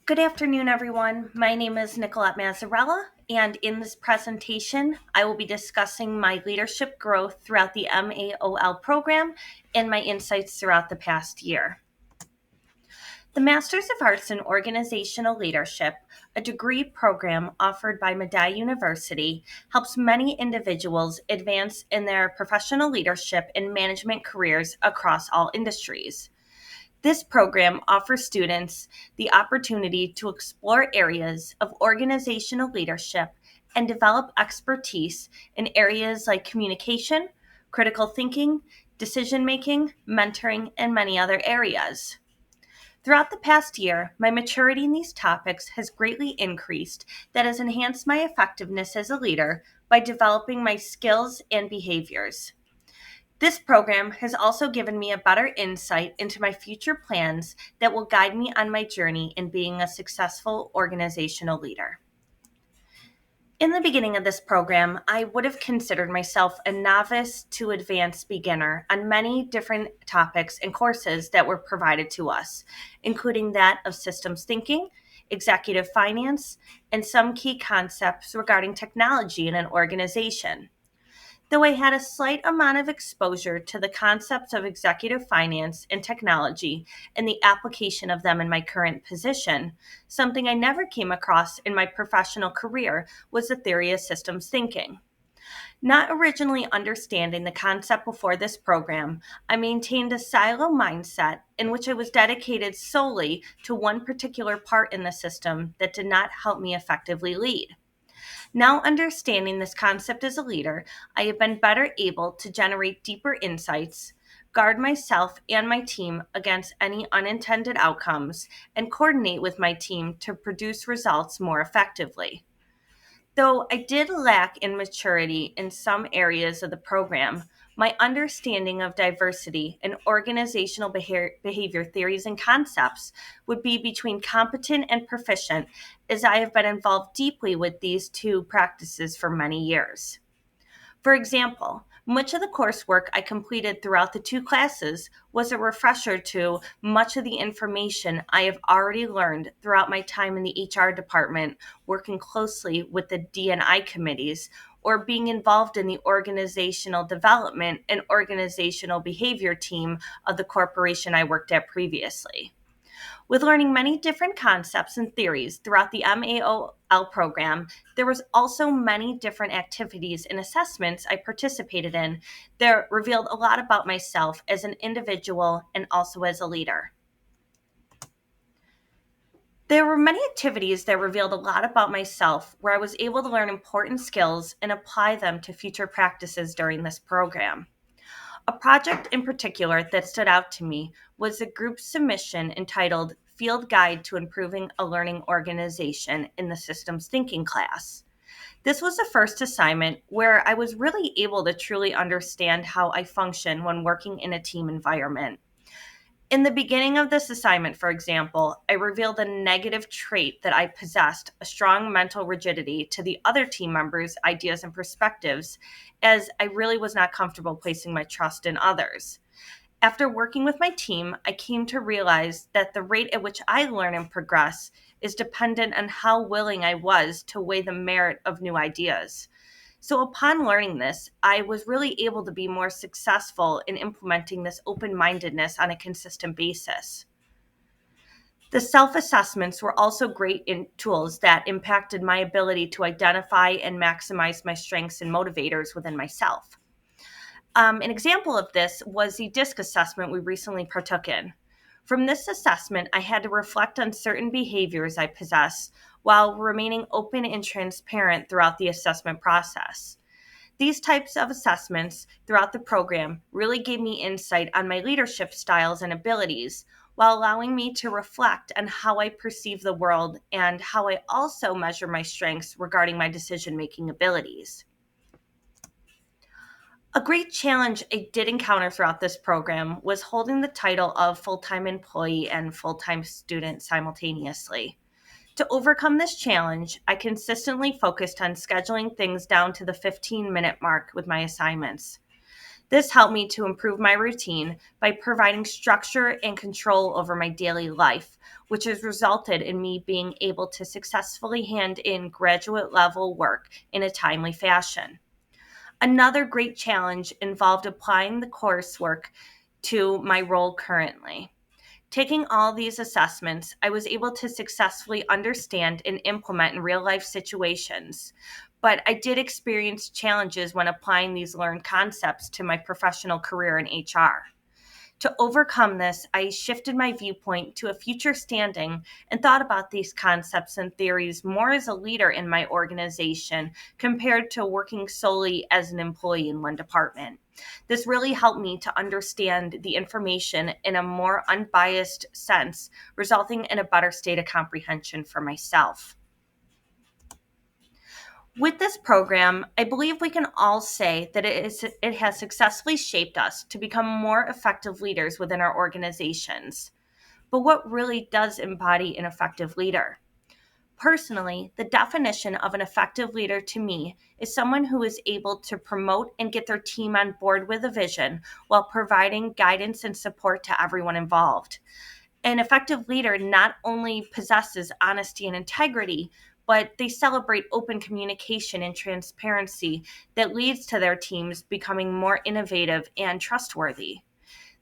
Good afternoon, everyone. My name is Nicolette Mazzarella, and in this presentation, I will be discussing my leadership growth throughout the MAOL program and my insights throughout the past year. The Masters of Arts in Organizational Leadership, a degree program offered by Medaille University, helps many individuals advance in their professional leadership and management careers across all industries. This program offers students the opportunity to explore areas of organizational leadership and develop expertise in areas like communication, critical thinking, decision making, mentoring, and many other areas. Throughout the past year, my maturity in these topics has greatly increased that has enhanced my effectiveness as a leader by developing my skills and behaviors. This program has also given me a better insight into my future plans that will guide me on my journey in being a successful organizational leader. In the beginning of this program, I would have considered myself a novice to advanced beginner on many different topics and courses that were provided to us, including that of systems thinking, executive finance, and some key concepts regarding technology in an organization. Though I had a slight amount of exposure to the concepts of executive finance and technology and the application of them in my current position, something I never came across in my professional career was the theory of systems thinking. Not originally understanding the concept before this program, I maintained a silo mindset in which I was dedicated solely to one particular part in the system that did not help me effectively lead. Now, understanding this concept as a leader, I have been better able to generate deeper insights, guard myself and my team against any unintended outcomes, and coordinate with my team to produce results more effectively. Though I did lack in maturity in some areas of the program, my understanding of diversity and organizational behavior theories and concepts would be between competent and proficient, as I have been involved deeply with these two practices for many years. For example, much of the coursework I completed throughout the two classes was a refresher to much of the information I have already learned throughout my time in the HR department, working closely with the D&I committees, or being involved in the organizational development and organizational behavior team of the corporation I worked at previously. With learning many different concepts and theories throughout the MAOL program, there was also many different activities and assessments I participated in that revealed a lot about myself as an individual and also as a leader. There were many activities that revealed a lot about myself where I was able to learn important skills and apply them to future practices during this program. A project in particular that stood out to me was a group submission entitled Field Guide to Improving a Learning Organization in the Systems Thinking class. This was the first assignment where I was really able to truly understand how I function when working in a team environment. In the beginning of this assignment, for example, I revealed a negative trait that I possessed a strong mental rigidity to the other team members' ideas and perspectives, as I really was not comfortable placing my trust in others. After working with my team, I came to realize that the rate at which I learn and progress is dependent on how willing I was to weigh the merit of new ideas. So, upon learning this, I was really able to be more successful in implementing this open mindedness on a consistent basis. The self assessments were also great tools that impacted my ability to identify and maximize my strengths and motivators within myself. An example of this was the DISC assessment we recently partook in. From this assessment, I had to reflect on certain behaviors I possess while remaining open and transparent throughout the assessment process. These types of assessments throughout the program really gave me insight on my leadership styles and abilities, while allowing me to reflect on how I perceive the world and how I also measure my strengths regarding my decision-making abilities. A great challenge I did encounter throughout this program was holding the title of full-time employee and full-time student simultaneously. To overcome this challenge, I consistently focused on scheduling things down to the 15-minute mark with my assignments. This helped me to improve my routine by providing structure and control over my daily life, which has resulted in me being able to successfully hand in graduate level work in a timely fashion. Another great challenge involved applying the coursework to my role currently. Taking all these assessments, I was able to successfully understand and implement in real life situations. But I did experience challenges when applying these learned concepts to my professional career in HR. To overcome this, I shifted my viewpoint to a future standing and thought about these concepts and theories more as a leader in my organization compared to working solely as an employee in one department. This really helped me to understand the information in a more unbiased sense, resulting in a better state of comprehension for myself. With this program, I believe we can all say that it has successfully shaped us to become more effective leaders within our organizations. But what really does embody an effective leader? Personally, the definition of an effective leader to me is someone who is able to promote and get their team on board with a vision while providing guidance and support to everyone involved. An effective leader not only possesses honesty and integrity, but they celebrate open communication and transparency that leads to their teams becoming more innovative and trustworthy.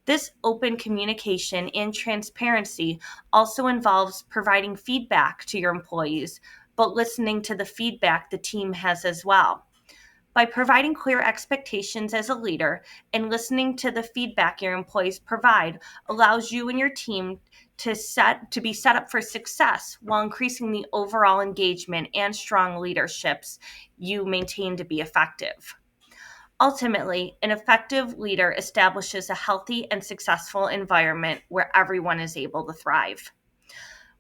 This open communication and transparency also involves providing feedback to your employees, but listening to the feedback the team has as well. By providing clear expectations as a leader and listening to the feedback your employees provide allows you and your team to be set up for success while increasing the overall engagement and strong leaderships you maintain to be effective. Ultimately, an effective leader establishes a healthy and successful environment where everyone is able to thrive.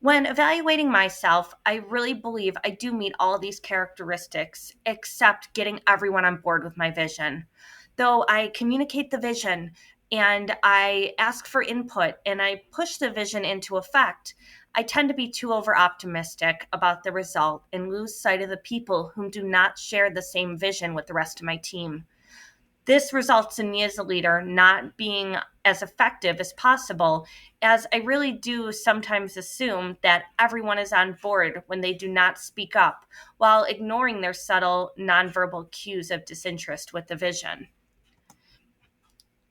When evaluating myself, I really believe I do meet all these characteristics, except getting everyone on board with my vision. Though I communicate the vision and I ask for input and I push the vision into effect, I tend to be too over optimistic about the result and lose sight of the people whom do not share the same vision with the rest of my team. This results in me as a leader not being as effective as possible, as I really do sometimes assume that everyone is on board when they do not speak up, while ignoring their subtle nonverbal cues of disinterest with the vision.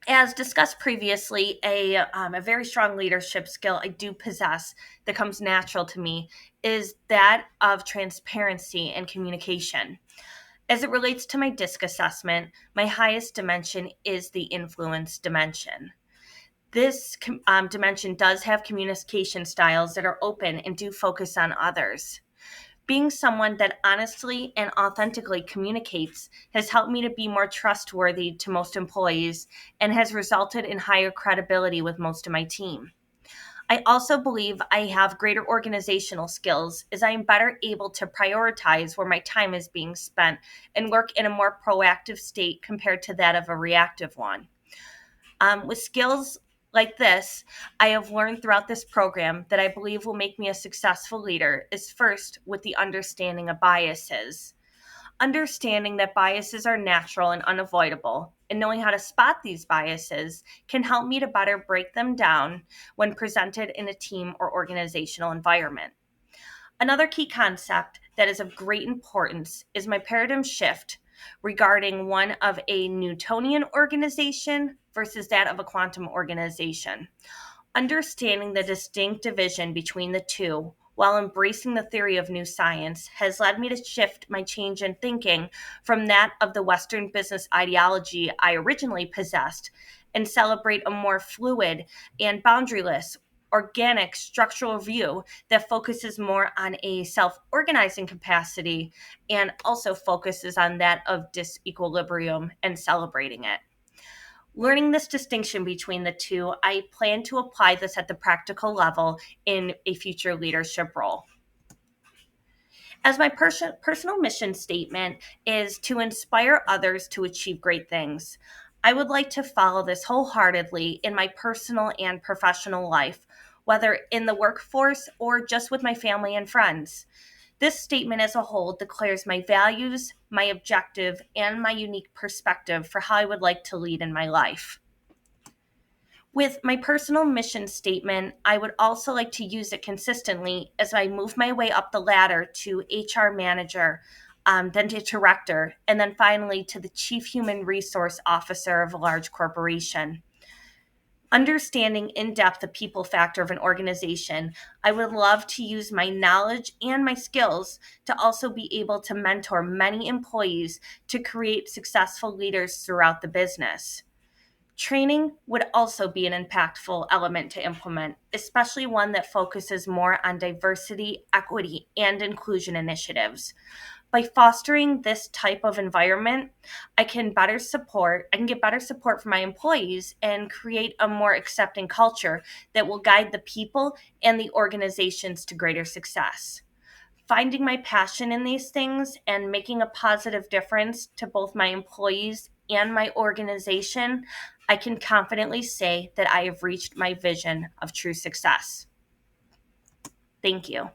As discussed previously, a very strong leadership skill I do possess that comes natural to me is that of transparency and communication. As it relates to my DISC assessment, my highest dimension is the influence dimension. This dimension does have communication styles that are open and do focus on others. Being someone that honestly and authentically communicates has helped me to be more trustworthy to most employees and has resulted in higher credibility with most of my team. I also believe I have greater organizational skills as I am better able to prioritize where my time is being spent and work in a more proactive state compared to that of a reactive one. With skills like this, I have learned throughout this program that I believe will make me a successful leader is first with the understanding of biases. Understanding that biases are natural and unavoidable, and knowing how to spot these biases can help me to better break them down when presented in a team or organizational environment. Another key concept that is of great importance is my paradigm shift regarding one of a Newtonian organization versus that of a quantum organization. Understanding the distinct division between the two while embracing the theory of new science has led me to shift my change in thinking from that of the Western business ideology I originally possessed and celebrate a more fluid and boundaryless, organic structural view that focuses more on a self organizing capacity and also focuses on that of disequilibrium and celebrating it. Learning this distinction between the two, I plan to apply this at the practical level in a future leadership role. As my personal mission statement is to inspire others to achieve great things, I would like to follow this wholeheartedly in my personal and professional life, whether in the workforce or just with my family and friends. This statement as a whole declares my values, my objective, and my unique perspective for how I would like to lead in my life. With my personal mission statement, I would also like to use it consistently as I move my way up the ladder to HR manager, then to director, and then finally to the chief human resource officer of a large corporation. Understanding in depth the people factor of an organization, I would love to use my knowledge and my skills to also be able to mentor many employees to create successful leaders throughout the business. Training would also be an impactful element to implement, especially one that focuses more on diversity, equity, and inclusion initiatives. By fostering this type of environment, I can get better support from my employees and create a more accepting culture that will guide the people and the organizations to greater success. Finding my passion in these things and making a positive difference to both my employees and my organization, I can confidently say that I have reached my vision of true success. Thank you.